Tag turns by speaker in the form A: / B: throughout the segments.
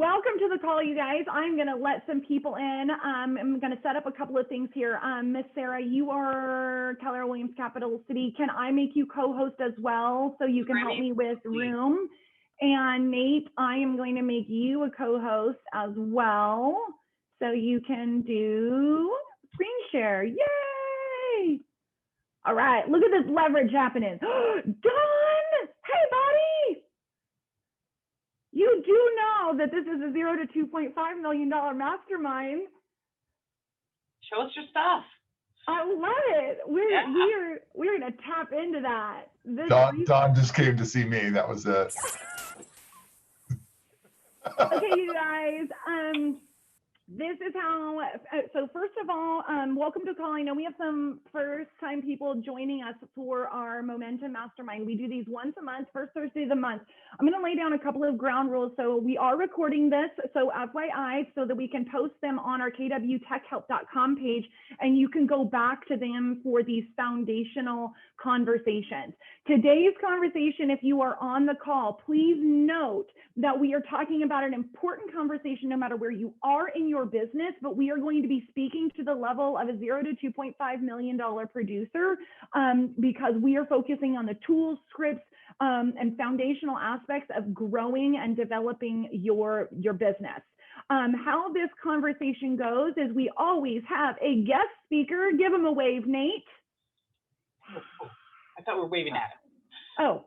A: welcome to the call, you guys. I'm going to let some people in. I'm going to set up a couple of things here. Miss Sarah, you are Keller Williams Capital City. Can I make you co-host as well so you can help me with room? And Nate, I am going to make you a co-host as well so you can do screen share. Yay! All right, look at this leverage happening. Don! Hey, buddy! You do know that this is a $0 to $2.5 million mastermind.
B: Show us your stuff.
A: I love it. We're gonna tap into that.
C: Don just came to see me. That was it.
A: Okay, you guys. This is how. So first of all, welcome to call. I know we have some first-time people joining us for our Momentum Mastermind. We do these once a month, first Thursday of the month. I'm going to lay down a couple of ground rules. So we are recording this, so FYI, so that we can post them on our kwtechhelp.com page, and you can go back to them for these foundational conversations. Today's conversation, if you are on the call, please note that we are talking about an important conversation no matter where you are in your business, but we are going to be speaking to the level of a $0 to $2.5 million producer because we are focusing on the tools, scripts, and foundational aspects of growing and developing your business. How this conversation goes is we always have a guest speaker. Give him a wave, Nate.
B: I thought we were waving at him.
A: Oh,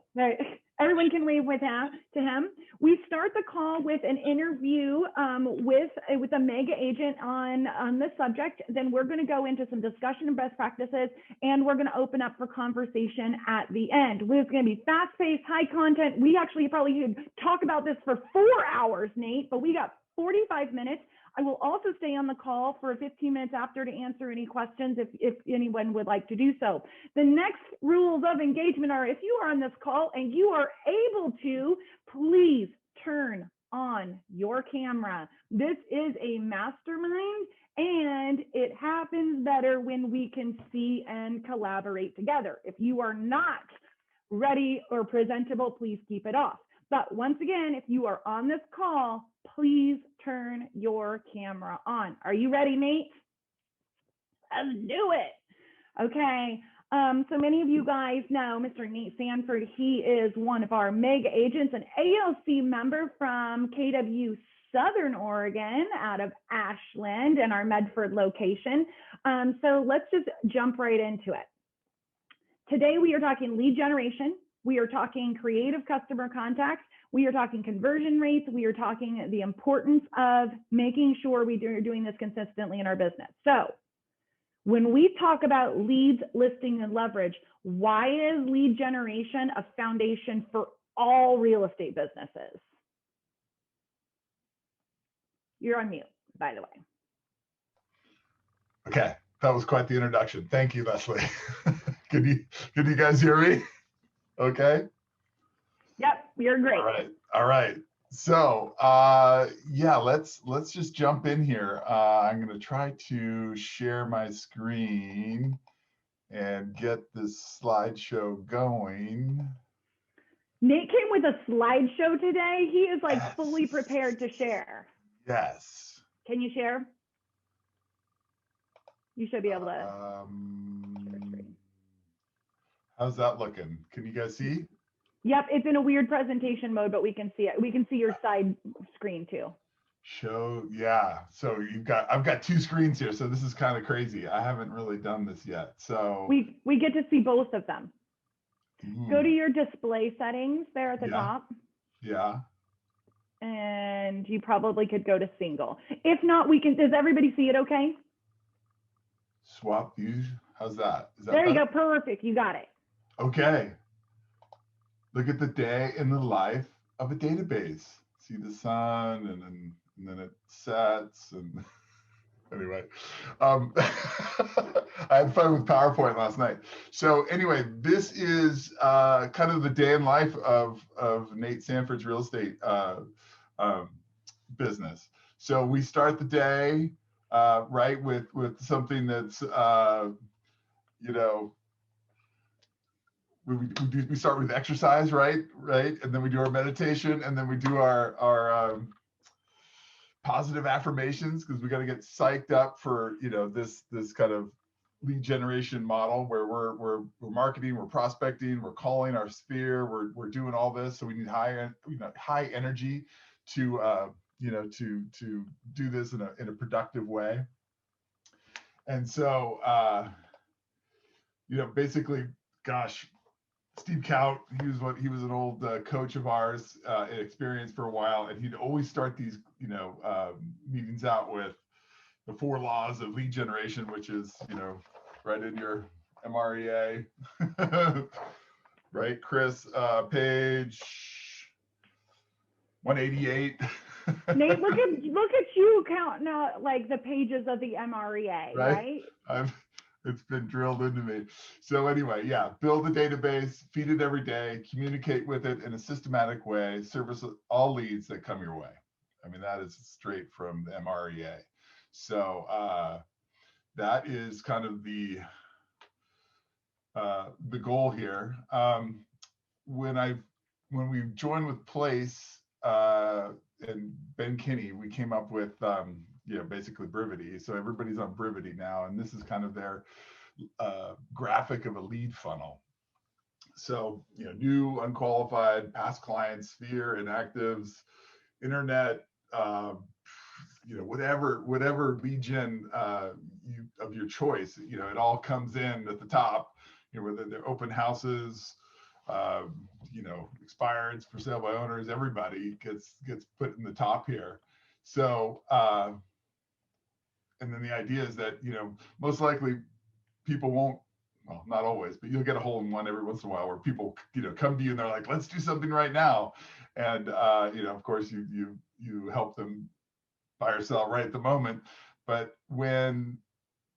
A: everyone can wave with that to him. We start the call with an interview with a mega agent on the subject. Then we're going to go into some discussion and best practices, and we're going to open up for conversation at the end. It's going to be fast-paced, high content. We actually probably could talk about this for 4 hours, Nate, but we got 45 minutes. I will also stay on the call for 15 minutes after to answer any questions if anyone would like to do so. The next rules of engagement are, if you are on this call and you are able to, please turn on your camera. This is a mastermind, and it happens better when we can see and collaborate together. If you are not ready or presentable, please keep it off. But once again, if you are on this call, please turn your camera on. Are you ready, Nate? Let's do it. Okay. So many of you guys know Mr. Nate Sanford. He is one of our mega agents, an ALC member from KW Southern Oregon out of Ashland and our Medford location. So let's just jump right into it. Today, we are talking lead generation. We are talking creative customer contacts. We are talking conversion rates. We are talking the importance of making sure we are doing this consistently in our business. So when we talk about leads, listing, and leverage, why is lead generation a foundation for all real estate businesses? You're on mute, by the way.
C: Okay, that was quite the introduction. Thank you, Leslie. Can you guys hear me? Okay.
A: Yep, you're great.
C: All right. So yeah, let's just jump in here. I'm going to try to share my screen and get this slideshow going.
A: Nate came with a slideshow today. He is like fully prepared to share.
C: Yes.
A: Can you share? You should be able to.
C: How's that looking? Can you guys see?
A: Yep, it's in a weird presentation mode, but we can see it. We can see your side screen too.
C: Yeah. So I've got two screens here, so this is kind of crazy. I haven't really done this yet. So
A: we get to see both of them. Go to your display settings there at the top.
C: Yeah.
A: And you probably could go to single. If not, does everybody see it okay?
C: Swap views. How's that? Is that
A: there you
C: better?
A: go. Perfect. You got it.
C: Okay. Look at the day in the life of a database. See the sun, and then it sets, and anyway, I had fun with PowerPoint last night. So anyway, this is kind of the day in life of Nate Sanford's real estate business. So we start the day right with something that's we start with exercise, right, and then we do our meditation, and then we do our positive affirmations, because we got to get psyched up for, you know, this kind of lead generation model where we're marketing, we're prospecting, we're calling our sphere, we're doing all this. So we need high energy to you know, to do this in a productive way. And so you know, basically, gosh, Steve Kaut, he was an old coach of ours, experienced for a while, and he'd always start these, you know, meetings out with the 4 laws of lead generation, which is, you know, right in your MREA, right, Chris? Page 188.
A: Nate, look at you counting out like the pages of the MREA, right?
C: It's been drilled into me. So anyway, yeah, build a database, feed it every day, communicate with it in a systematic way, service all leads that come your way. I mean, that is straight from the MREA. So that is kind of the goal here. When we joined with Place and Ben Kinney, we came up with you know, basically Brivity. So everybody's on Brivity now, and this is kind of their graphic of a lead funnel. So, you know, new, unqualified, past clients, sphere, inactives, internet, you know, whatever lead gen of your choice, you know, it all comes in at the top, you know, whether they're open houses, you know, expireds, for sale by owners, everybody gets put in the top here. So, and then the idea is that, you know, most likely people won't, well, not always, but you'll get a hole in one every once in a while where people, you know, come to you and they're like, let's do something right now. And, you know, of course you help them buy or sell right at the moment. But when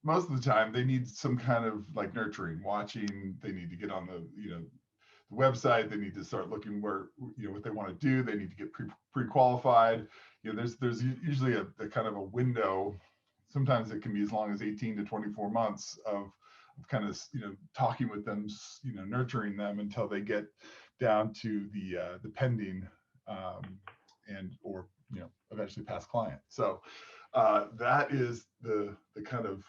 C: most of the time they need some kind of like nurturing, watching, they need to get on the, you know, the website, they need to start looking where, you know, what they want to do. They need to get pre-qualified. You know, there's usually a kind of a window. Sometimes it can be as long as 18 to 24 months of kind of, you know, talking with them, you know, nurturing them until they get down to the pending and or, you know, eventually past client. So that is the kind of,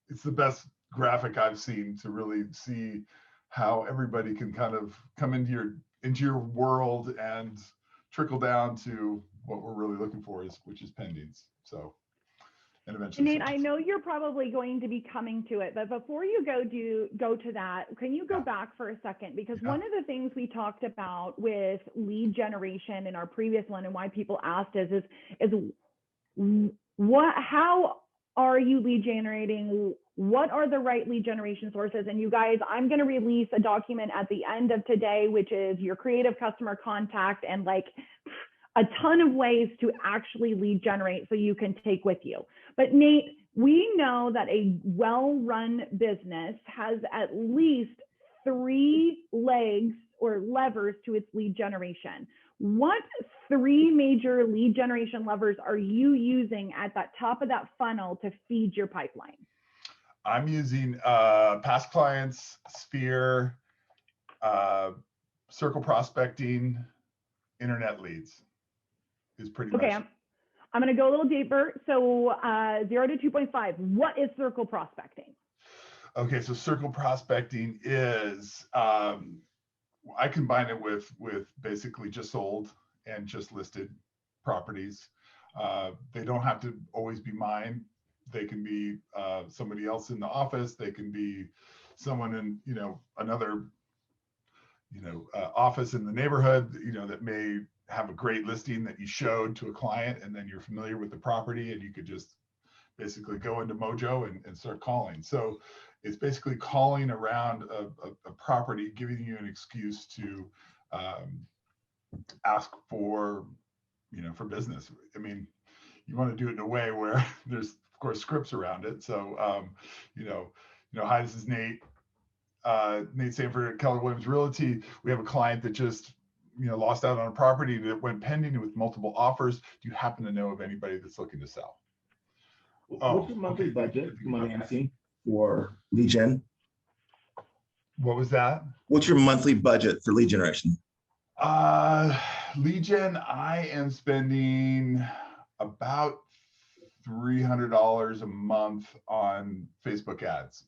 C: it's the best graphic I've seen to really see how everybody can kind of come into your world and trickle down to what we're really looking for, which is pendings. So, and eventually.
A: Nate, I know you're probably going to be coming to it, but before you go to that, can you go back for a second? Because one of the things we talked about with lead generation in our previous one, and why people asked is how are you lead generating? What are the right lead generation sources? And you guys, I'm going to release a document at the end of today, which is your creative customer contact and like a ton of ways to actually lead generate so you can take with you. But Nate, we know that a well-run business has at least 3 legs or levers to its lead generation. What 3 major lead generation levers are you using at that top of that funnel to feed your pipeline?
C: I'm using past clients, sphere, circle prospecting, internet leads is pretty
A: okay,
C: much.
A: I'm going to go a little deeper. So 0 to 2.5, what is circle prospecting?
C: Okay, so circle prospecting is, I combine it with basically just sold and just listed properties. They don't have to always be mine. They can be somebody else in the office. They can be someone in, you know, another, you know, office in the neighborhood, you know, that may have a great listing that you showed to a client, and then you're familiar with the property and you could just basically go into Mojo and start calling. So it's basically calling around a property, giving you an excuse to ask for, you know, for business. I mean, you want to do it in a way where there's, of course, scripts around it. So, you know, hi, this is Nate. Nate Sanford at Keller Williams Realty. We have a client that just, you know, lost out on a property that went pending with multiple offers. Do you happen to know of anybody that's looking to sell?
D: What's your monthly budget, you mind asking, for lead gen?
C: What was that?
D: What's your monthly budget for lead generation?
C: Lead gen, I am spending about $300 a month on Facebook ads.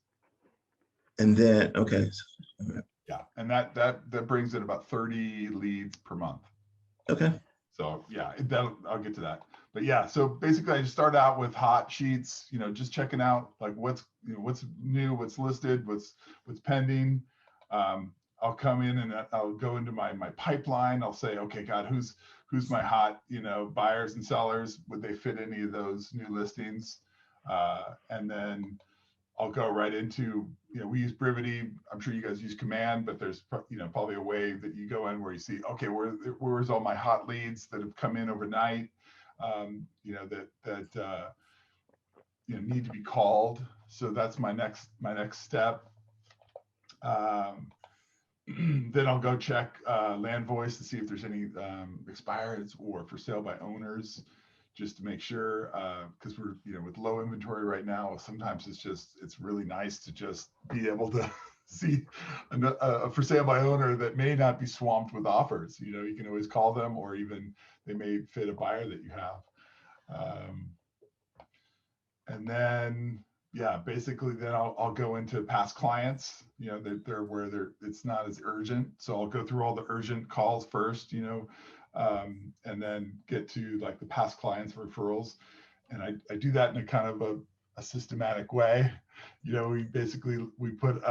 D: And then, okay.
C: Yeah, and that brings in about 30 leads per month.
D: Okay.
C: So yeah, I'll get to that. But yeah, so basically I just start out with hot sheets, just checking out like what's new, what's listed, what's pending. I'll come in and I'll go into my pipeline. I'll say, okay, God, who's my hot, buyers and sellers? Would they fit any of those new listings? And then I'll go right into, we use Brivity. I'm sure you guys use Command, but there's, probably a way that you go in where you see, okay, where's all my hot leads that have come in overnight, that need to be called. So that's my next step. Then I'll go check Land Voice to see if there's any expireds or for sale by owners, just to make sure, because we're, with low inventory right now, sometimes it's really nice to just be able to see a for sale by owner that may not be swamped with offers. You can always call them, or even they may fit a buyer that you have. And then, yeah, basically then I'll go into past clients, they're where it's not as urgent. So I'll go through all the urgent calls first, and then get to like the past clients referrals. And I do that in a kind of a systematic way. We put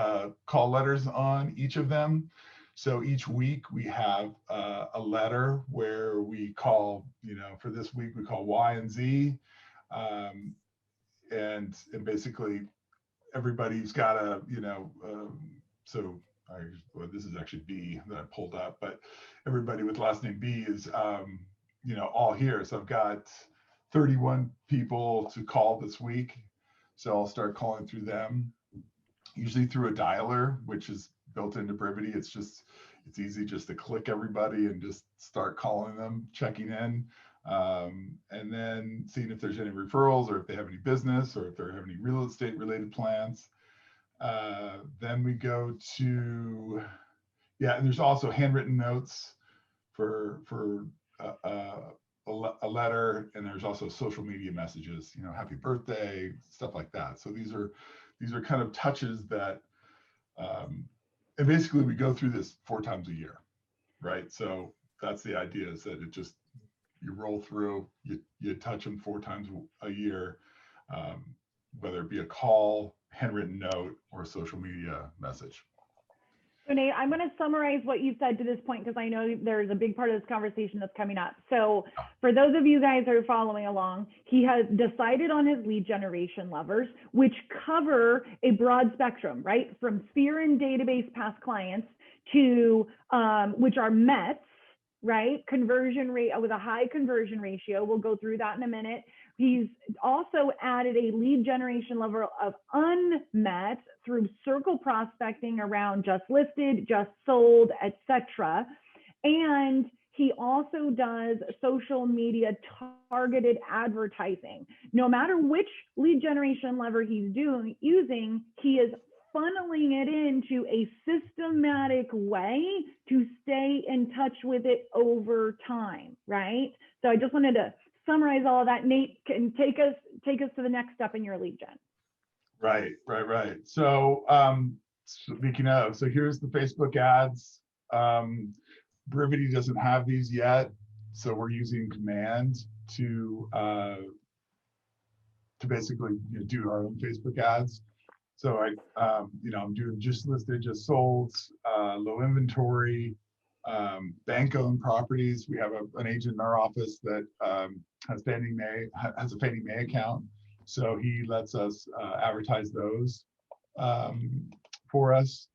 C: call letters on each of them. So each week we have a letter where we call, for this week we call Y and Z. And basically everybody's got a, this is actually B that I pulled up, but everybody with last name B is, all here. So I've got 31 people to call this week. So I'll start calling through them, usually through a dialer, which is built into Brivity. It's easy just to click everybody and just start calling them, checking in. And then seeing if there's any referrals, or if they have any business, or if they have any real estate related plans. Then we go to, and there's also handwritten notes for a letter, and there's also social media messages, happy birthday, stuff like that. So these are kind of touches that, and basically we go through this 4 times a year, right? So that's the idea, is that you roll through, you touch them 4 times a year, whether it be a call, handwritten note, or a social media message.
A: So Nate, I'm going to summarize what you've said to this point, because I know there's a big part of this conversation that's coming up. So for those of you guys who are following along, he has decided on his lead generation levers, which cover a broad spectrum, right? From sphere and database past clients to, which are METs, right? Conversion rate with a high conversion ratio. We'll go through that in a minute. He's also added a lead generation level of unmet through circle prospecting around just listed, just sold, etc. And he also does social media targeted advertising. No matter which lead generation lever he's using, he is funneling it into a systematic way to stay in touch with it over time, right? So I just wanted to summarize all of that. Nate can take us to the next step in your lead gen.
C: Right. So speaking of, so here's the Facebook ads. Brivity doesn't have these yet, so we're using Command to basically do our own Facebook ads. So I'm doing just listed, just sold, low inventory, bank-owned properties. We have an agent in our office that has a Fannie Mae account, so he lets us advertise those for us.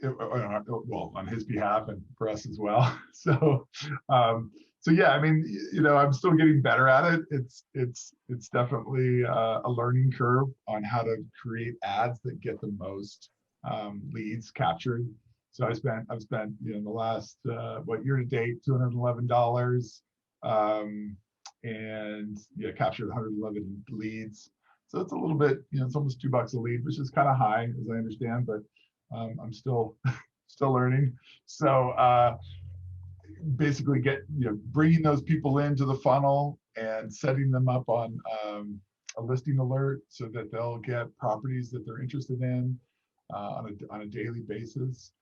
C: Well, on his behalf and for us as well. So yeah, I mean, I'm still getting better at it. It's definitely a learning curve on how to create ads that get the most leads captured. So I've spent the last year to date $211, and captured 111 leads. So it's a little bit, it's almost $2 a lead, which is kind of high, as I understand, but I'm still learning. So basically bringing those people into the funnel and setting them up on a listing alert so that they'll get properties that they're interested in on a daily basis.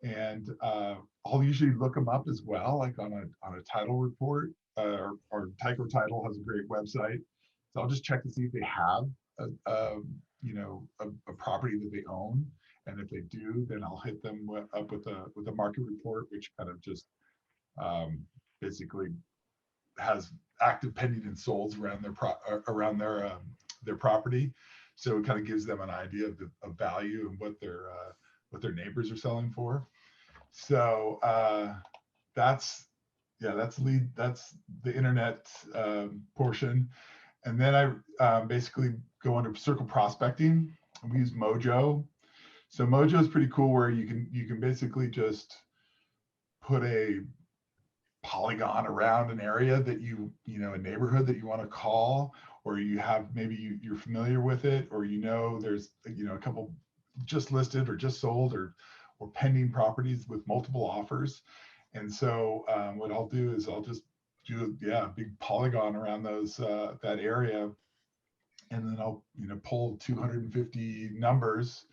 C: And I'll usually look them up as well, like on a title report, or Tyco Title has a great website. So I'll just check to see if they have a property that they own, and if they do, then I'll hit them up with a market report, which kind of just basically has active pending and solds around their property. So it kind of gives them an idea of value and what their neighbors are selling for. So that's the internet portion. And then I basically go into circle prospecting. We use Mojo. So Mojo is pretty cool, where you can basically just put a polygon around an area that a neighborhood that you want to call, or you have, maybe you're familiar with it, or there's a couple just listed or just sold or pending properties with multiple offers. And so what I'll do is I'll just do a big polygon around those that area, and then I'll pull 250 numbers,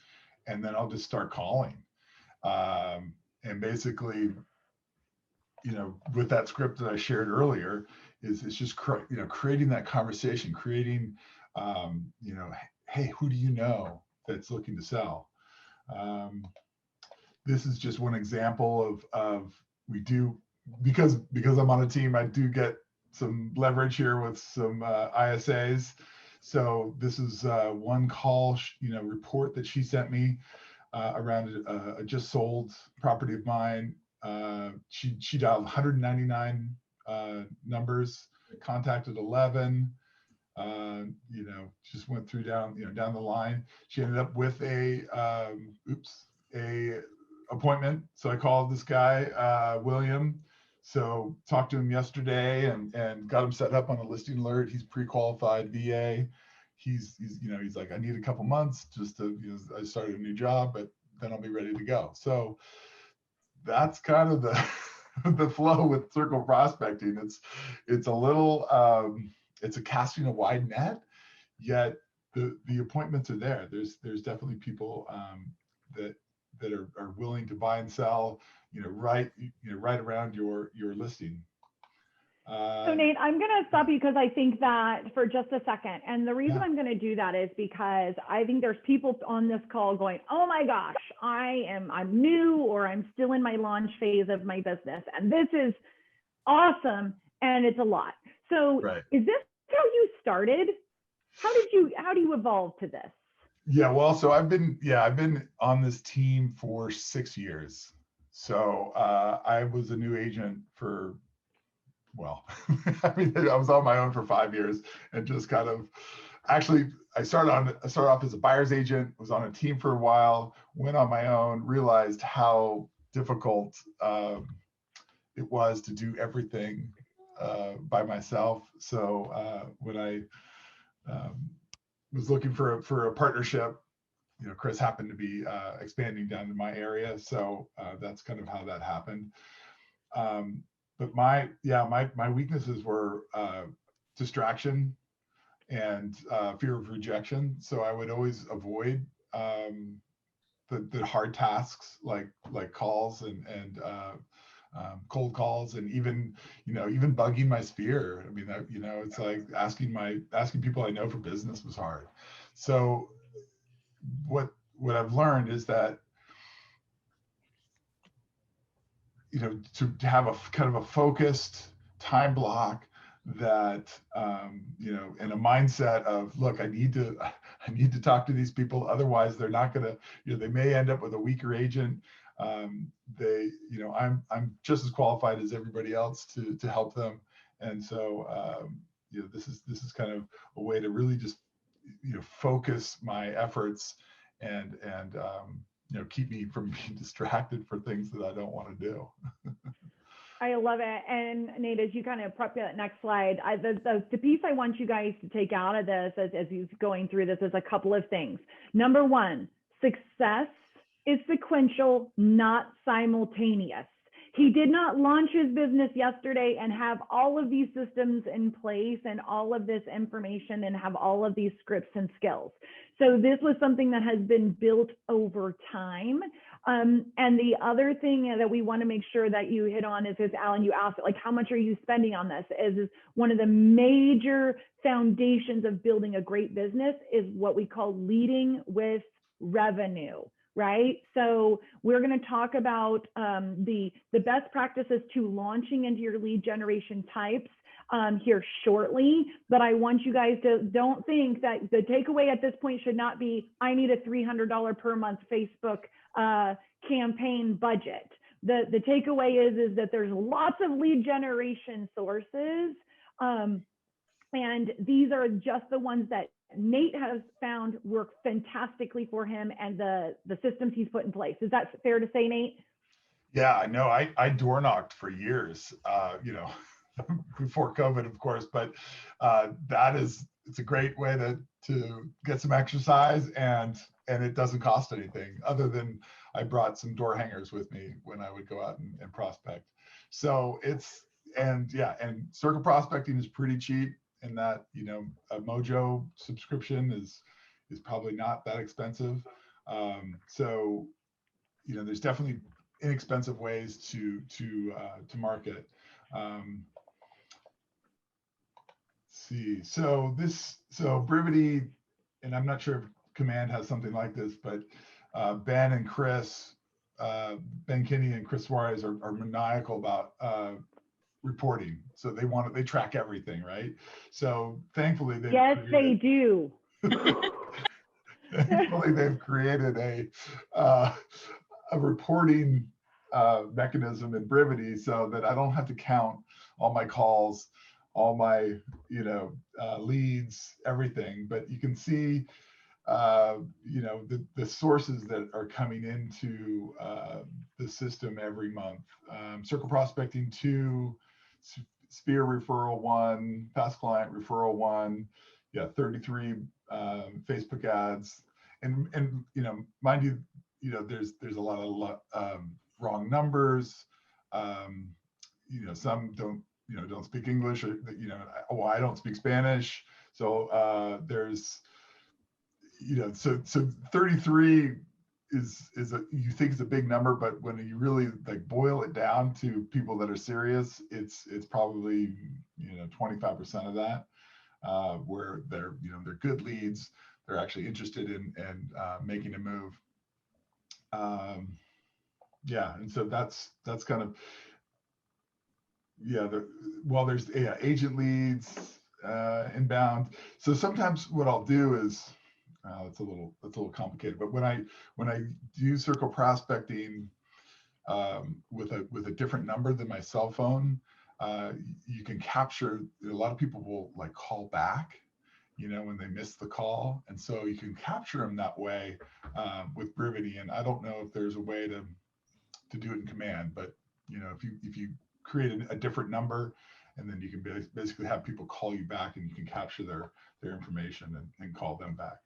C: and then I'll just start calling, and basically with that script that I shared earlier, it's just creating that conversation, creating hey, who do you know that's looking to sell? This is just one example of we do, because I'm on a team, I do get some leverage here with some ISAs. So this is one call report that she sent me around a just sold property of mine. She dialed 199 numbers, contacted 11, just went through down the line. She ended up with a appointment. So I called this guy, William. So talked to him yesterday and got him set up on a listing alert. He's pre-qualified VA. He's like, I need a couple months just to, I started a new job, but then I'll be ready to go. So that's kind of the flow with circle prospecting. It's a little, it's a casting a wide net, yet the appointments are there. There's definitely people that are willing to buy and sell, right around your listing.
A: So Nate, I'm going to stop you because I think that for just a second. And the reason I'm going to do that is because I think there's people on this call going, oh my gosh, I'm new, or I'm still in my launch phase of my business, and this is awesome, and it's a lot. So Is this how you started? How do you evolve to this?
C: Yeah, well, so I've been on this team for 6 years. So I was a new agent for, I was on my own for 5 years, and just kind of, actually, I started off as a buyer's agent, was on a team for a while, went on my own, realized how difficult it was to do everything by myself. So when I was looking for a partnership, Chris happened to be expanding down to my area. So that's kind of how that happened. But my weaknesses were distraction and fear of rejection. So I would always avoid the hard tasks like calls and cold calls, and even bugging my sphere. I mean, it's like asking people I know for business was hard. So what I've learned is that to have a kind of a focused time block that and a mindset of, look, I need to talk to these people, otherwise they're not gonna, they may end up with a weaker agent. I'm just as qualified as everybody else to help them, and so this is kind of a way to really just focus my efforts and keep me from being distracted for things that I don't want to do.
A: I love it. And Nate, as you kind of prep that next slide, the piece I want you guys to take out of this as you're going through this is a couple of things. Number one, success is sequential, not simultaneous. He did not launch his business yesterday and have all of these systems in place and all of this information and have all of these scripts and skills. So this was something that has been built over time. And the other thing that we want to make sure that you hit on is Alan, you asked, like, how much are you spending on this? Is one of the major foundations of building a great business is what we call leading with revenue. Right? So we're going to talk about the best practices to launching into your lead generation types here shortly. But I want you guys to don't think that the takeaway at this point should not be, I need a $300 per month Facebook campaign budget. The takeaway is that there's lots of lead generation sources. And these are just the ones that Nate has found work fantastically for him and the systems he's put in place. Is that fair to say, Nate?
C: Yeah, I know. I door knocked for years, before COVID, of course, but it's a great way to get some exercise, and it doesn't cost anything other than I brought some door hangers with me when I would go out and prospect. So and circle prospecting is pretty cheap. And that, a Mojo subscription is probably not that expensive. So, there's definitely inexpensive ways to market. Let's see. So Brivity, and I'm not sure if Command has something like this, but Ben and Chris, Ben Kinney and Chris Suarez are maniacal about reporting. So they track everything, right? So thankfully
A: they do.
C: Thankfully they've created a reporting mechanism in Brivity so that I don't have to count all my calls, all my leads, everything, but you can see the sources that are coming into the system every month. Circle prospecting 2, Sphere referral 1, past client referral 1, 33 Facebook ads, and mind you, there's a lot of wrong numbers. Some don't speak English, or I don't speak Spanish, so there's so 33 is you think it's a big number, but when you really boil it down to people that are serious, it's probably 25% of that, where they're good leads, they're actually interested in making a move. And so that's kind of there's agent leads, inbound. So sometimes what I'll do is it's a little complicated, but when I do circle prospecting with a different number than my cell phone, you can capture. A lot of people will call back, when they miss the call, and so you can capture them that way with Brivity. And I don't know if there's a way to do it in Command, but if you create a different number, and then you can basically have people call you back, and you can capture their information and call them back.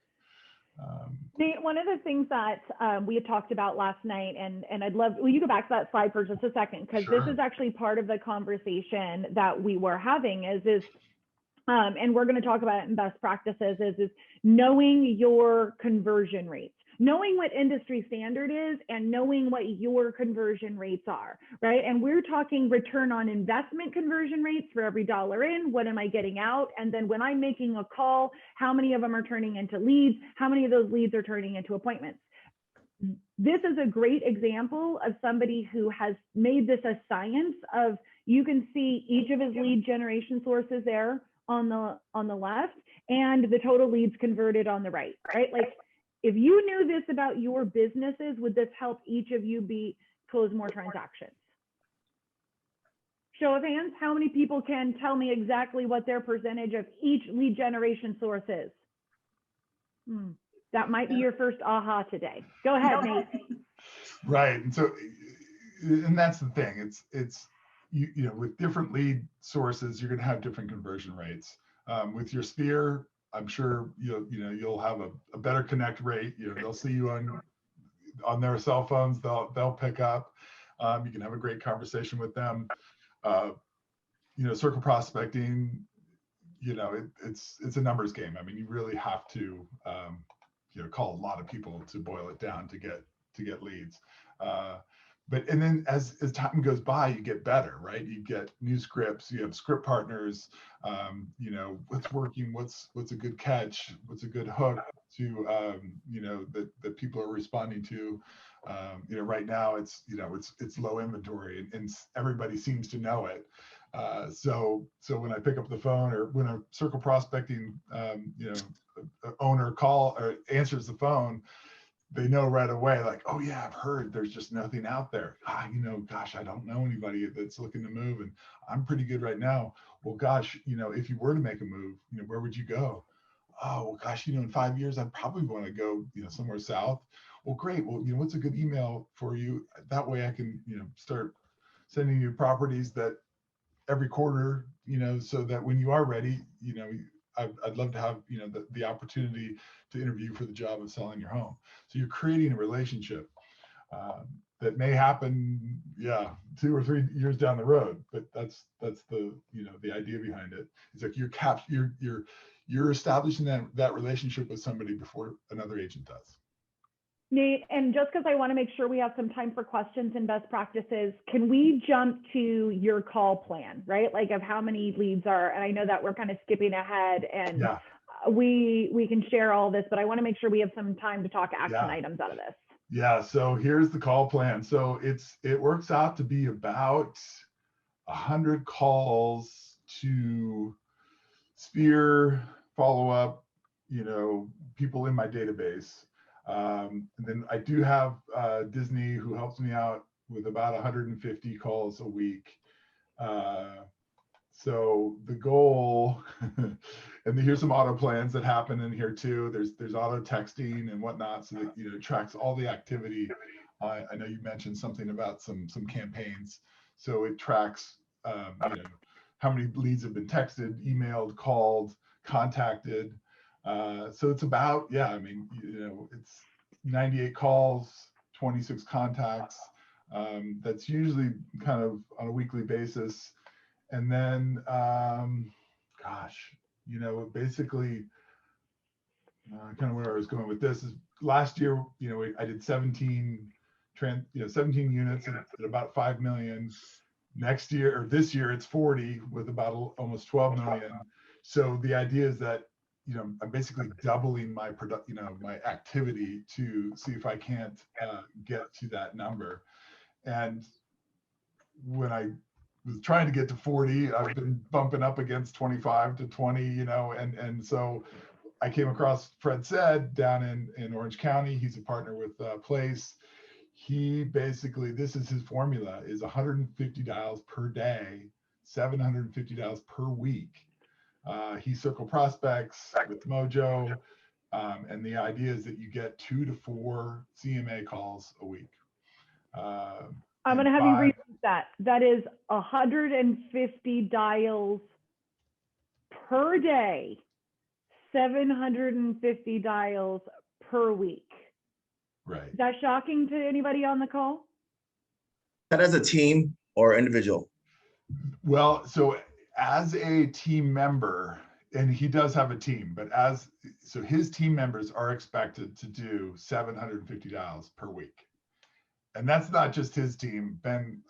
A: Nate, one of the things that we had talked about last night, and I'd love, will you go back to that slide for just a second? Because
C: Sure.
A: This is actually part of the conversation that we were having and we're going to talk about it in best practices, is knowing your conversion rates, knowing what industry standard is, and knowing what your conversion rates are, right? And we're talking return on investment conversion rates for every dollar in, what am I getting out? And then when I'm making a call, how many of them are turning into leads? How many of those leads are turning into appointments? This is a great example of somebody who has made this a science of, you can see each of his lead generation sources there on the left, and the total leads converted on the right? If you knew this about your businesses, would this help each of you close more transactions? Show of hands, how many people can tell me exactly what their percentage of each lead generation source is? That might be your first aha today. Go ahead, Nate.
C: Right, and that's the thing. It's with different lead sources, you're going to have different conversion rates. With your Sphere, I'm sure you'll have a better connect rate. They'll see you on their cell phones. They'll pick up. You can have a great conversation with them. Circle prospecting, it's a numbers game. I mean, you really have to, call a lot of people to boil it down to get leads. And then as time goes by, you get better, right? You get new scripts, you have script partners, what's working, what's a good catch, what's a good hook to, that people are responding to. Right now it's low inventory and everybody seems to know it. So when I pick up the phone or when a circle prospecting, owner call or answers the phone, they know right away, like, oh yeah, I've heard there's just nothing out there. Gosh, I don't know anybody that's looking to move and I'm pretty good right now. Well, gosh, if you were to make a move, where would you go? Oh, well, gosh, in 5 years, I'd probably want to go, somewhere south. Well, great. Well, what's a good email for you? That way I can, start sending you properties that every quarter, so that when you are ready, I'd love to have, the opportunity to interview for the job of selling your home. So you're creating a relationship that may happen, 2 or 3 years down the road, but that's the, the idea behind it. It's like you're establishing that relationship with somebody before another agent does.
A: Nate, and just because I want to make sure we have some time for questions and best practices, can we jump to your call plan, right? Like of how many leads are, and I know that we're kind of skipping ahead and we can share all this, but I want to make sure we have some time to talk action items out of this.
C: Yeah, so here's the call plan. So it works out to be about 100 calls to sphere, follow up, people in my database. And then I do have Disney who helps me out with about 150 calls a week. So the goal, and here's some auto plans that happen in here too. There's auto texting and whatnot, so that it tracks all the activity. I know you mentioned something about some campaigns, so it tracks how many leads have been texted, emailed, called, contacted. So it's about, it's 98 calls, 26 contacts. That's usually kind of on a weekly basis. And then, basically, kind of where I was going with this is last year, I did 17 units at about 5 million. Next year, or this year, it's 40 with about almost 12 million. So the idea is that, I'm basically doubling my my activity to see if I can't get to that number. And when I was trying to get to 40, I've been bumping up against 25 to 20, and so I came across Fred Said down in Orange County. He's a partner with Place. He basically, this is his formula, is 150 dials per day, 750 dials per week. He circle prospects with Mojo, and the idea is that you get 2 to 4 CMA calls a week.
A: I'm going to have you repeat that. That is 150 dials per day, 750 dials per week.
C: Right.
A: Is that shocking to anybody on the call?
D: That as a team or individual?
C: Well, so as a team member, and he does have a team, but so his team members are expected to do 750 dials per week. And that's not just his team.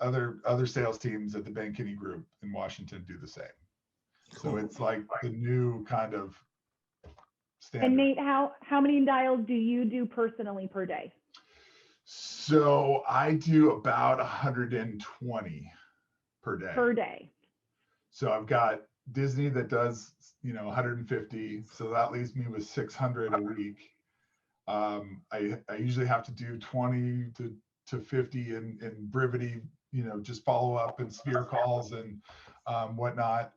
C: Other sales teams at the Ben Kinney Group in Washington do the same. Cool. So it's like the new kind of standard.
A: And Nate, how many dials do you do personally per day?
C: So I do about 120 per day.
A: Per day.
C: So I've got Disney that does, 150. So that leaves me with 600 a week. I usually have to do 20 to 50 in Brivity, just follow up and sphere calls and whatnot,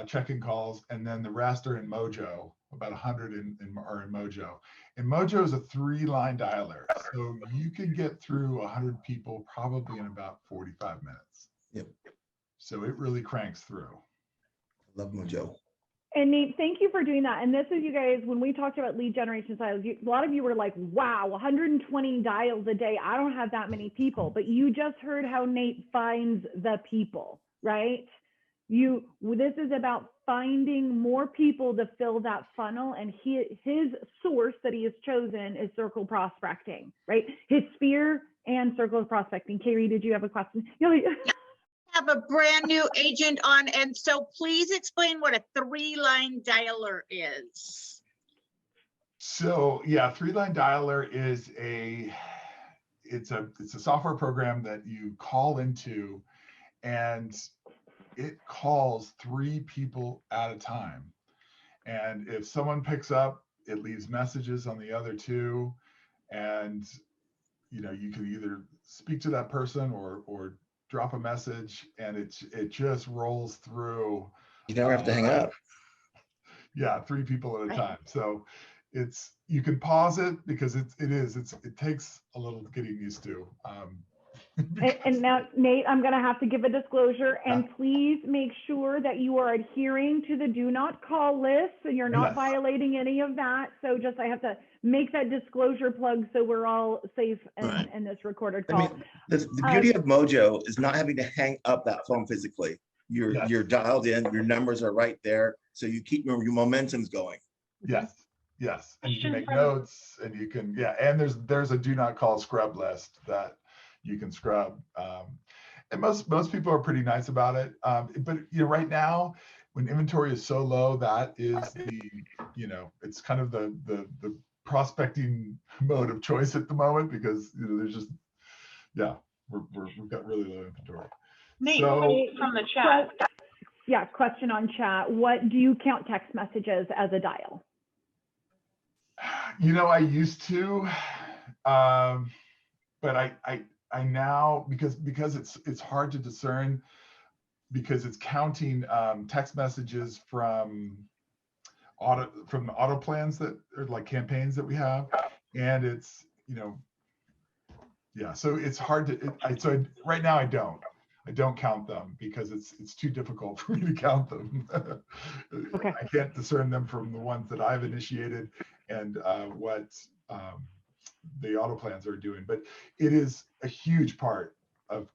C: check-in calls. And then the rest are in Mojo, about 100 are in Mojo. And Mojo is a 3-line dialer. So you can get through 100 people probably in about 45 minutes.
D: Yep.
C: So it really cranks through.
D: Love Mojo.
A: And Nate, thank you for doing that. And this is, you guys, when we talked about lead generation styles, a lot of you were like, wow, 120 dials a day. I don't have that many people. But you just heard how Nate finds the people, right? This is about finding more people to fill that funnel. And his source that he has chosen is circle prospecting, right? His sphere and circle prospecting. Carrie, did you have a question?
E: Have a brand new agent on, and so please explain what a 3-line dialer is.
C: So yeah, 3-line dialer is it's a software program that you call into, and it calls 3 people at a time. And if someone picks up, it leaves messages on the other 2, and you can either speak to that person or drop a message, and it just rolls through.
D: You never have to hang up.
C: Yeah, 3 people at a time. So you can pause it because it takes a little getting used to.
A: And now, Nate, I'm going to have to give a disclosure, and please make sure that you are adhering to the do not call list, and you're not violating any of that. So I have to make that disclosure plug so we're all safe in this recorded call.
D: I mean, the beauty of Mojo is not having to hang up that phone physically. You're dialed in, your numbers are right there, so you keep your momentum's going.
C: Yes, and you can make notes, and you can and there's a do not call scrub list that you can scrub, and most people are pretty nice about it. But right now, when inventory is so low, that is it's kind of the prospecting mode of choice at the moment, because there's just we've got really low inventory.
B: Nate,
C: so,
B: from the chat.
A: Yeah, question on chat. What do you count text messages as a dial?
C: I used to, but I now, because it's hard to discern, because it's counting text messages from the auto plans that are like campaigns that we have, and it's so it's hard to so right now I don't count them, because it's too difficult for me to count them.
A: Okay.
C: I can't discern them from the ones that I've initiated and what the auto plans are doing, but it is a huge part of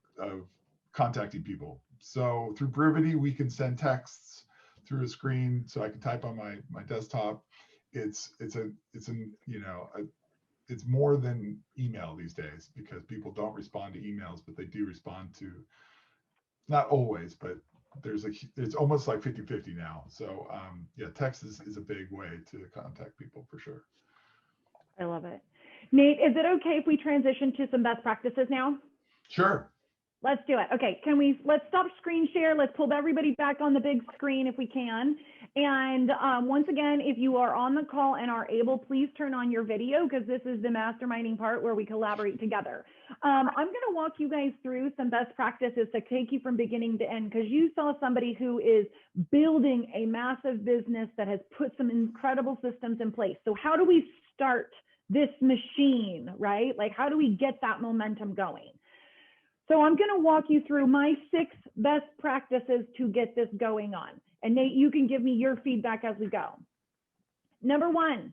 C: contacting people. So through Brivity, we can send texts through a screen, so I can type on my desktop. It's more than email these days, because people don't respond to emails, but they do respond to, not always, but it's almost like 50-50 now. So text is a big way to contact people for sure.
A: I love it. Nate, is it okay if we transition to some best practices now?
C: Sure.
A: Let's do it. Okay, let's stop screen share. Let's pull everybody back on the big screen if we can. And once again, if you are on the call and are able, please turn on your video, because this is the masterminding part where we collaborate together. I'm going to walk you guys through some best practices to take you from beginning to end, because you saw somebody who is building a massive business that has put some incredible systems in place. So how do we start this machine, right? Like, how do we get that momentum going? So I'm going to walk you through my 6 best practices to get this going on. And Nate, you can give me your feedback as we go. Number 1,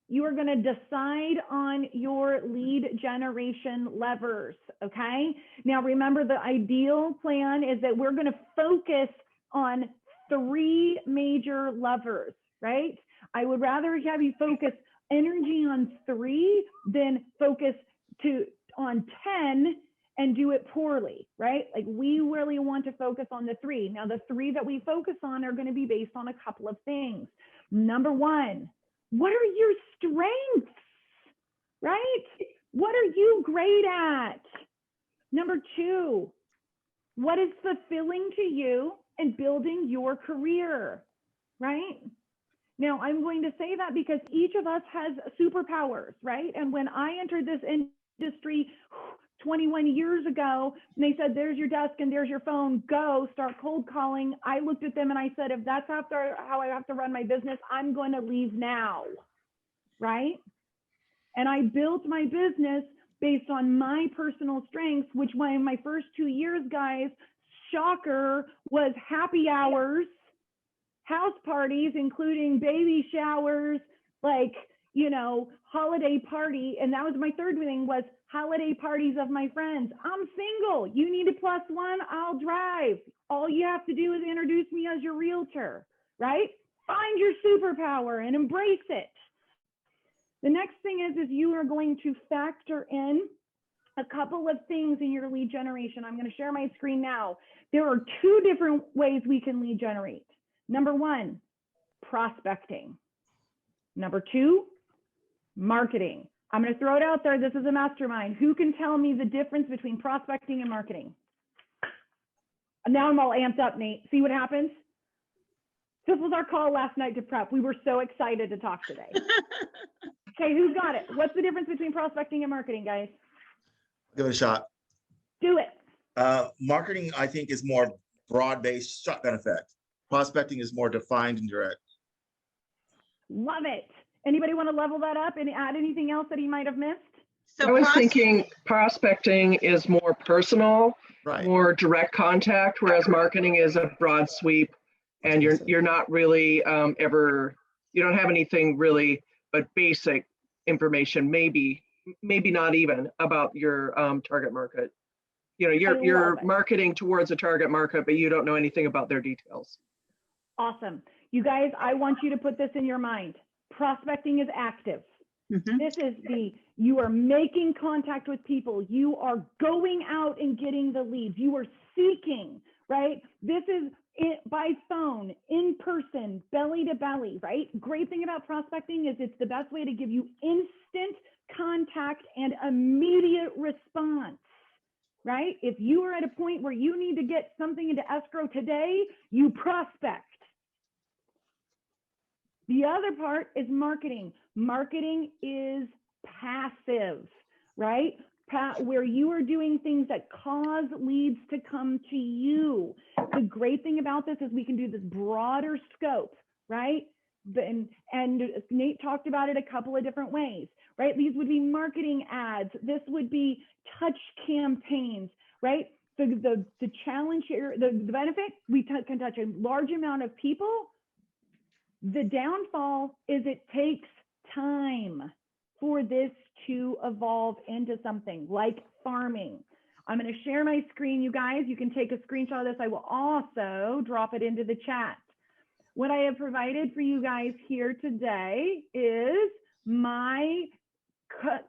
A: you are going to decide on your lead generation levers, okay? Now, remember, the ideal plan is that we're going to focus on 3 major levers, right? I would rather have you focus energy on 3 than focus on 10 and do it poorly, right? Like, we really want to focus on the 3. Now, the 3 that we focus on are going to be based on a couple of things. Number 1, what are your strengths, right? What are you great at? Number 2, what is fulfilling to you in building your career, right? Now, I'm going to say that because each of us has superpowers, right? And when I entered this industry 21 years ago, and they said, there's your desk and there's your phone, go start cold calling, I looked at them and I said, if that's how I have to run my business, I'm going to leave now, right? And I built my business based on my personal strengths, which in my first 2 years, guys, shocker, was happy hours, house parties, including baby showers, like, you know, holiday party. And that was my third thing, was holiday parties of my friends. I'm single. You need a +1, I'll drive. All you have to do is introduce me as your realtor, right? Find your superpower and embrace it. The next thing is you are going to factor in a couple of things in your lead generation. I'm going to share my screen now. There are 2 different ways we can lead generate. Number 1, prospecting. Number 2, marketing. I'm going to throw it out there. This is a mastermind. Who can tell me the difference between prospecting and marketing? Now I'm all amped up, Nate. See what happens? This was our call last night to prep. We were so excited to talk today. Okay, who's got it? What's the difference between prospecting and marketing, guys?
D: Give it a shot.
A: Do it.
D: Marketing, I think, is more broad-based shotgun effect. Prospecting is more defined and direct.
A: Love it. Anybody want to level that up and add anything else that he might have missed?
E: So
F: I was thinking prospecting is more personal,
D: Right.
F: more direct contact, whereas marketing is a broad sweep, and you're not really you don't have anything really but basic information, maybe not even about your target market. You know, you're marketing towards a target market, but you don't know anything about their details.
A: Awesome. You guys, I want you to put this in your mind. Prospecting is active. This is you are making contact with people. You are going out and getting the leads. You are seeking, right? This is it by phone, in person, belly to belly, right? Great thing about prospecting is it's the best way to give you instant contact and immediate response, right? If you are at a point where you need to get something into escrow today, you prospect. The other part is marketing. Marketing is passive, right? Where you are doing things that cause leads to come to you. The great thing about this is we can do this broader scope, right? And Nate talked about it a couple of different ways, right? These would be marketing ads. This would be touch campaigns, right? The challenge here, the benefit, we can touch a large amount of people. The downfall is it takes time for this to evolve into something like farming. I'm going to share my screen, you guys. You can take a screenshot of this. I will also drop it into the chat. What I have provided for you guys here today is my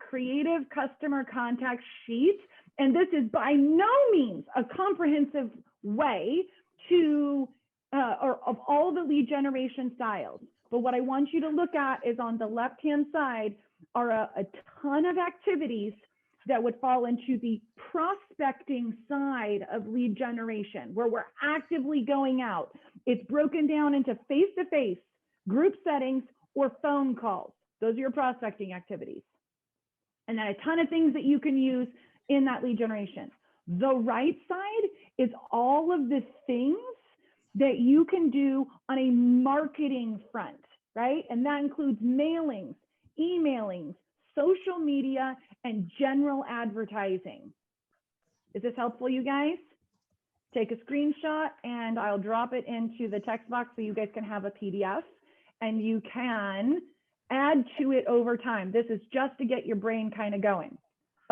A: creative customer contact sheet. And this is by no means a comprehensive way to or of all the lead generation styles. But what I want you to look at is on the left-hand side are a ton of activities that would fall into the prospecting side of lead generation, where we're actively going out. It's broken down into face-to-face, group settings, or phone calls. Those are your prospecting activities. And then a ton of things that you can use in that lead generation. The right side is all of the things that you can do on a marketing front, right? And that includes mailings, emailing, social media, and general advertising. Is this helpful, you guys? Take a screenshot and I'll drop it into the text box so you guys can have a PDF and you can add to it over time. This is just to get your brain kind of going.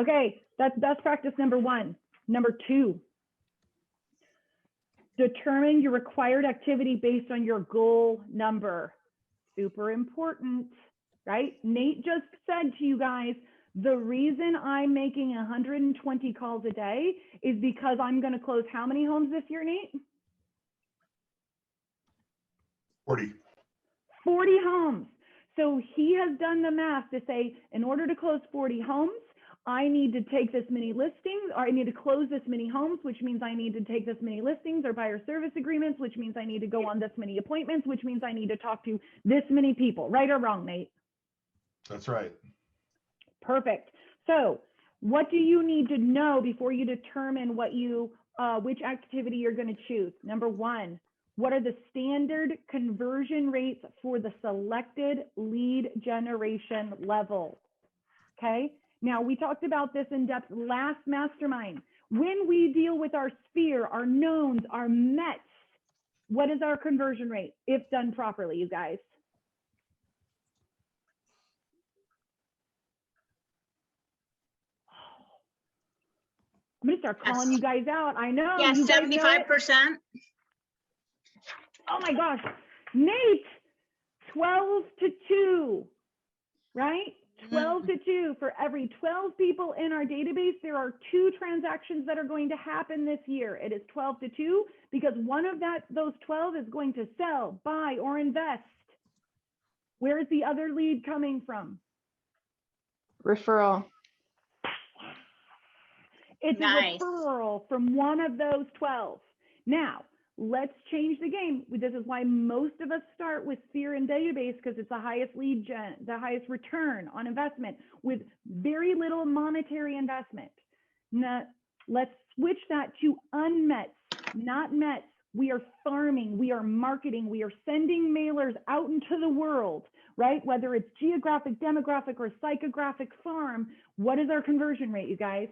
A: Okay, that's best practice number 1. Number 2, determine your required activity based on your goal number. Super important, right? Nate just said to you guys, the reason I'm making 120 calls a day is because I'm going to close how many homes this year, Nate?
C: 40.
A: 40 homes. So he has done the math to say, in order to close 40 homes, I need to take this many listings, or I need to close this many homes, which means I need to take this many listings or buyer service agreements, which means I need to go on this many appointments, which means I need to talk to this many people. Right or wrong, Nate?
C: That's right.
A: Perfect. So what do you need to know before you determine what which activity you're going to choose? Number 1, what are the standard conversion rates for the selected lead generation level? Okay. Now, we talked about this in depth last mastermind. When we deal with our sphere, our knowns, our METs, What is our conversion rate if done properly, you guys? I'm gonna start calling you guys out. I know.
E: Yes,
A: you guys know it.
E: 75%.
A: Oh my gosh, Nate, 12 to 2, right? 12 to 2. For every 12 people in our database, there are 2 transactions that are going to happen this year. It is 12 to 2 because one of those 12 is going to sell, buy, or invest. Where is the other lead coming from?
G: Referral.
A: It's
E: Nice.
A: a referral from one of those 12. Now, let's change the game. This is why most of us start with Sphere and database, because it's the highest lead gen, the highest return on investment with very little monetary investment. Now, let's switch that to unmet, not met. We are farming, we are marketing, we are sending mailers out into the world, right? Whether it's geographic, demographic, or psychographic farm, what is our conversion rate, you guys?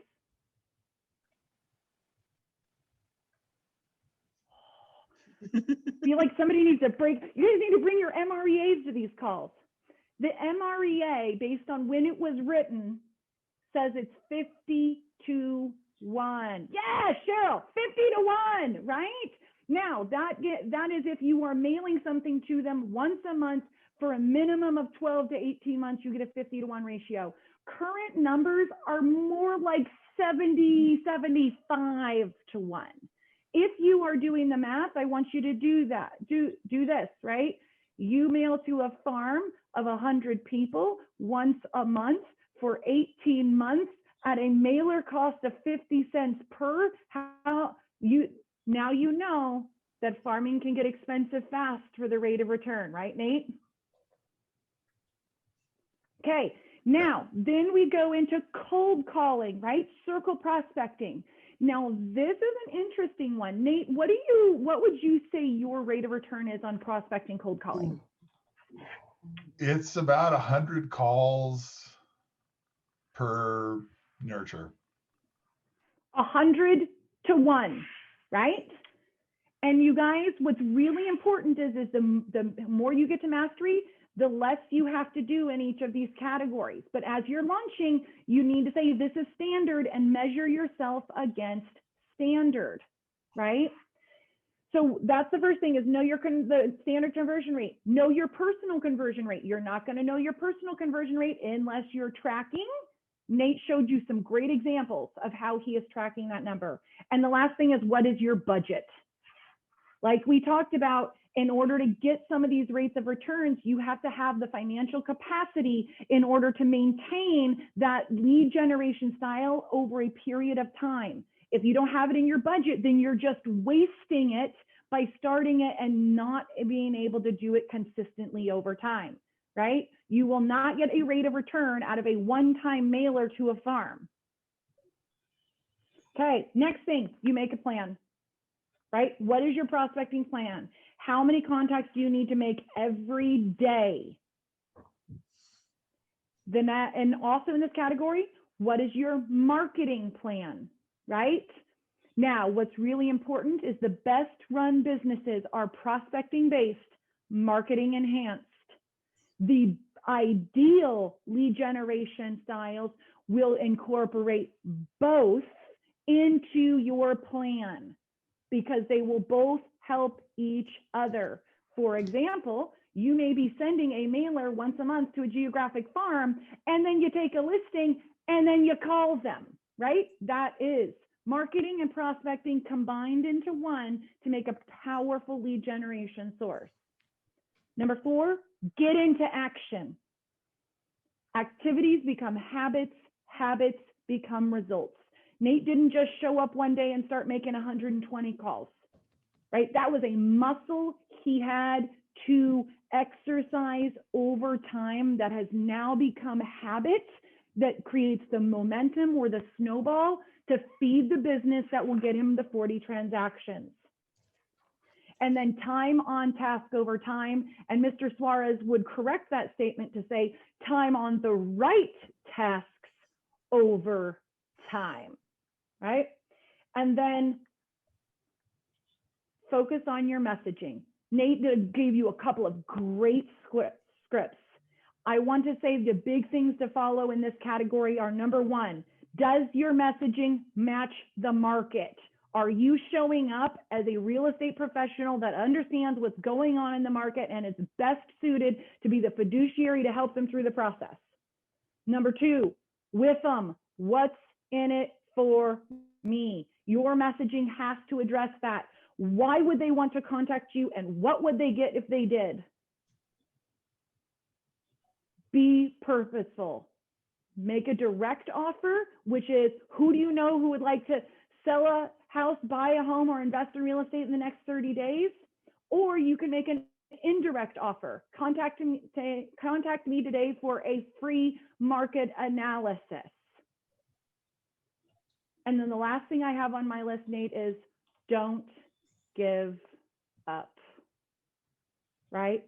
A: Feel like somebody needs to break, you guys need to bring your MREAs to these calls. The MREA, based on when it was written, says it's 50 to 1. Yeah, Cheryl, 50 to 1, right? Now, that is if you are mailing something to them once a month for a minimum of 12 to 18 months, you get a 50 to 1 ratio. Current numbers are more like 70, 75 to 1. If you are doing the math, I want you to do that. Do this, right? You mail to a farm of 100 people once a month for 18 months at a mailer cost of 50 cents per. Now you know that farming can get expensive fast for the rate of return, right, Nate? Okay, now then we go into cold calling, right? Circle prospecting. Now, this is an interesting one. Nate, what would you say your rate of return is on prospecting cold calling?
C: It's about 100 calls per nurture.
A: 100 to 1, right? And you guys, what's really important is the more you get to mastery, the less you have to do in each of these categories. But as you're launching, you need to say this is standard and measure yourself against standard, right? So that's the first thing is know the standard conversion rate. Know your personal conversion rate. You're not going to know your personal conversion rate unless you're tracking. Nate showed you some great examples of how he is tracking that number. And the last thing is, what is your budget? Like we talked about, in order to get some of these rates of returns, you have to have the financial capacity in order to maintain that lead generation style over a period of time. If you don't have it in your budget, then you're just wasting it by starting it and not being able to do it consistently over time, right? You will not get a rate of return out of a one-time mailer to a farm. Okay, next thing, you make a plan, right? What is your prospecting plan? How many contacts do you need to make every day? Then and also in this category, what is your marketing plan, right? Now, what's really important is the best run businesses are prospecting based, marketing enhanced. The ideal lead generation styles will incorporate both into your plan because they will both help each other. For example, you may be sending a mailer once a month to a geographic farm, and then you take a listing and then you call them, right? That is marketing and prospecting combined into one to make a powerful lead generation source. Number 4, get into action. Activities become habits, habits become results. Nate didn't just show up one day and start making 120 calls. Right? That was a muscle he had to exercise over time that has now become habit that creates the momentum or the snowball to feed the business that will get him the 40 transactions. And then time on task over time. And Mr. Suarez would correct that statement to say time on the right tasks over time, right? And then focus on your messaging. Nate gave you a couple of great scripts. I want to say the big things to follow in this category are: number one, does your messaging match the market? Are you showing up as a real estate professional that understands what's going on in the market and is best suited to be the fiduciary to help them through the process? Number two, with them, what's in it for me? Your messaging has to address that. Why would they want to contact you, and what would they get if they did? Be purposeful. Make a direct offer, which is, who do you know who would like to sell a house, buy a home, or invest in real estate in the next 30 days? Or you can make an indirect offer. Contact me today for a free market analysis. And then the last thing I have on my list, Nate, is don't give up, right?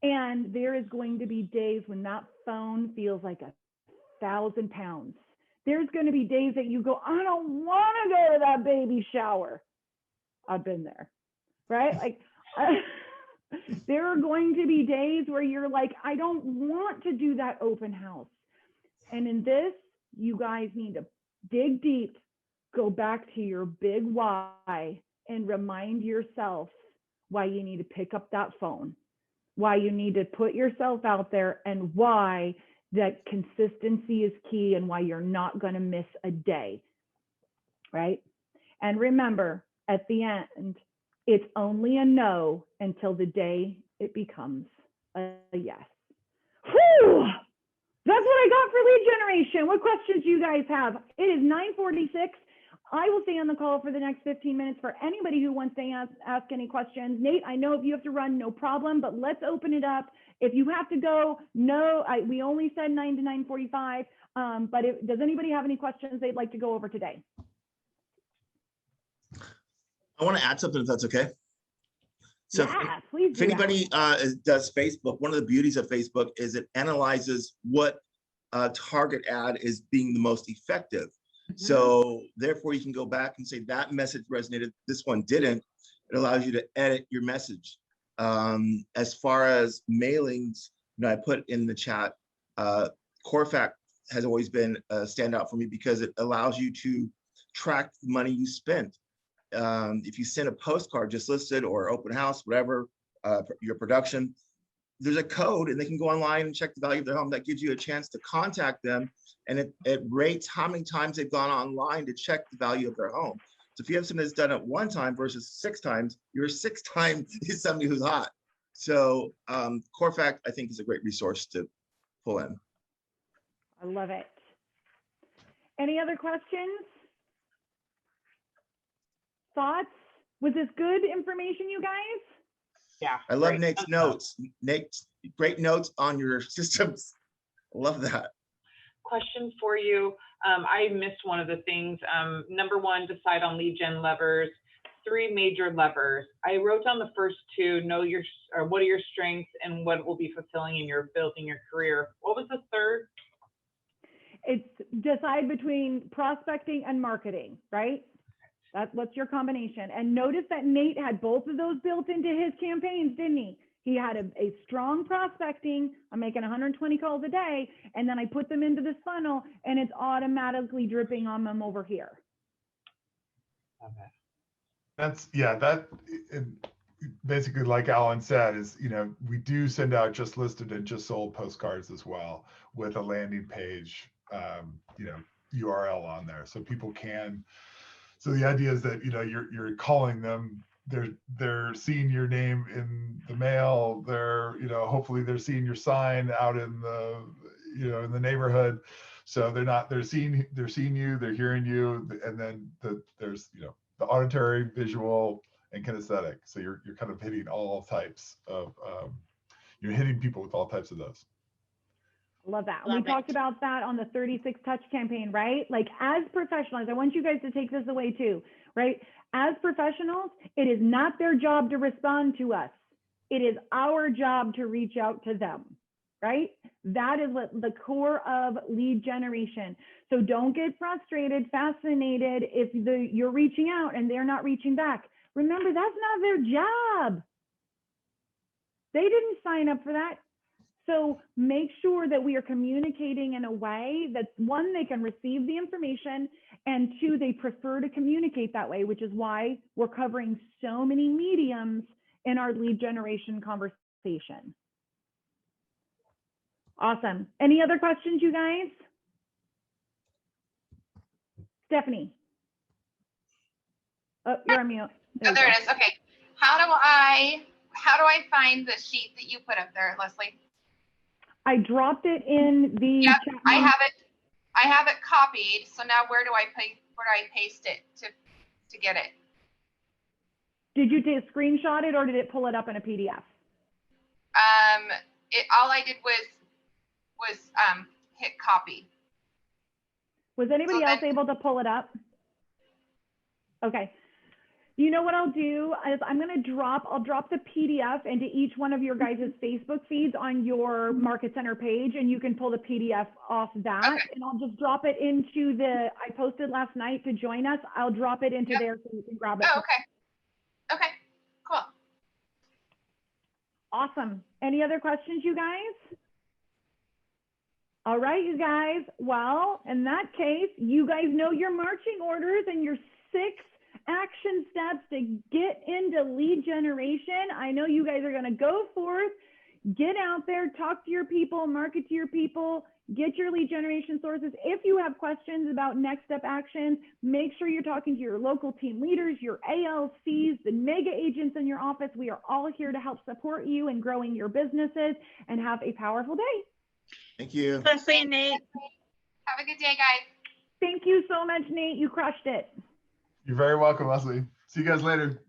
A: And there is going to be days when that phone feels like 1,000 pounds. There's going to be days that you go, I don't want to go to that baby shower. I've been there, right? Like, there are going to be days where you're like, I don't want to do that open house. And in this, you guys need to dig deep, go back to your big why, and remind yourself why you need to pick up that phone, why you need to put yourself out there, and why that consistency is key, and why you're not going to miss a day, right? And remember, at the end, it's only a no until the day it becomes a yes. Whew! That's what I got for lead generation. What questions do you guys have? It is 9:46. I will stay on the call for the next 15 minutes for anybody who wants to ask any questions. Nate, I know if you have to run, no problem, but let's open it up. If you have to go, no, we only said 9 to 9:45, but does anybody have any questions they'd like to go over today?
D: I want to add something, if that's okay. So
A: yeah, please
D: if anybody does Facebook, one of the beauties of Facebook is it analyzes what target ad is being the most effective. So therefore, you can go back and say that message resonated, this one didn't. It allows you to edit your message. As far as mailings, I put in the chat, Corfac has always been a standout for me because it allows you to track the money you spent. If you send a postcard just listed or open house, whatever, your production, there's a code and they can go online and check the value of their home. That gives you a chance to contact them, and it rates how many times they've gone online to check the value of their home. So if you have somebody that's done it 1 time versus 6 times, your 6th time is somebody who's hot. So Corfac, I think, is a great resource to pull in.
A: I love it. Any other questions? Thoughts? Was this good information, you guys?
B: Yeah.
D: I love
B: great.
D: Nate's notes. Nate, great notes on your systems. I love that.
B: Question for you. I missed one of the things. Number 1, decide on lead gen levers. 3 major levers. I wrote down the first 2, what are your strengths and what will be fulfilling in your building your career. What was the third?
A: It's decide between prospecting and marketing, right? What's your combination? And notice that Nate had both of those built into his campaigns, didn't he? He had a strong prospecting. I'm making 120 calls a day, and then I put them into this funnel, and it's automatically dripping on them over here.
B: Okay.
C: That basically, like Alan said, is, we do send out just listed and just sold postcards as well with a landing page, URL on there, so people can. So the idea is that you're calling them, they're seeing your name in the mail, they're hopefully they're seeing your sign out in the in the neighborhood. So they're seeing you, they're hearing you, and then there's the auditory, visual, and kinesthetic. So you're kind of hitting all types of you're hitting people with all types of those.
A: Love that. We talked about that on the 36 touch campaign, right? Like, as professionals, I want you guys to take this away too, right? As professionals, it is not their job to respond to us. It is our job to reach out to them, right? That is what the core of lead generation. So don't get frustrated, fascinated if you're reaching out and they're not reaching back. Remember, that's not their job. They didn't sign up for that. So make sure that we are communicating in a way that, one, they can receive the information, and two, they prefer to communicate that way, which is why we're covering so many mediums in our lead generation conversation. Awesome. Any other questions, you guys? Stephanie. Oh, you're on mute.
H: Oh, there it is. Okay. How do I find the sheet that you put up there, Leslie?
A: I dropped it in the
H: Yep,
A: chat.
H: I have it copied. So now where do I paste it to get it?
A: Did you screenshot it or did it pull it up in a PDF?
H: All I did was hit copy.
A: Was anybody else able to pull it up? Okay. You know what I'll do is I'll drop the PDF into each one of your guys' Facebook feeds on your Market Center page, and you can pull the PDF off that. Okay. And I'll just drop it into I posted last night to join us. I'll drop it into there so you can grab it.
H: Oh, okay. Okay, cool.
A: Awesome. Any other questions, you guys? All right, you guys. Well, in that case, you guys know your marching orders and your 6 action steps to get into lead generation. I know you guys are going to go forth, get out there, talk to your people, market to your people, get your lead generation sources. If you have questions about next step actions, make sure you're talking to your local team leaders, your ALCs, the mega agents in your office. We are all here to help support you in growing your businesses, and have a powerful day.
D: Thank you.
E: Leslie and Nate.
H: Have a good day, guys.
A: Thank you so much, Nate. You crushed it.
C: You're very welcome, Leslie. See you guys later.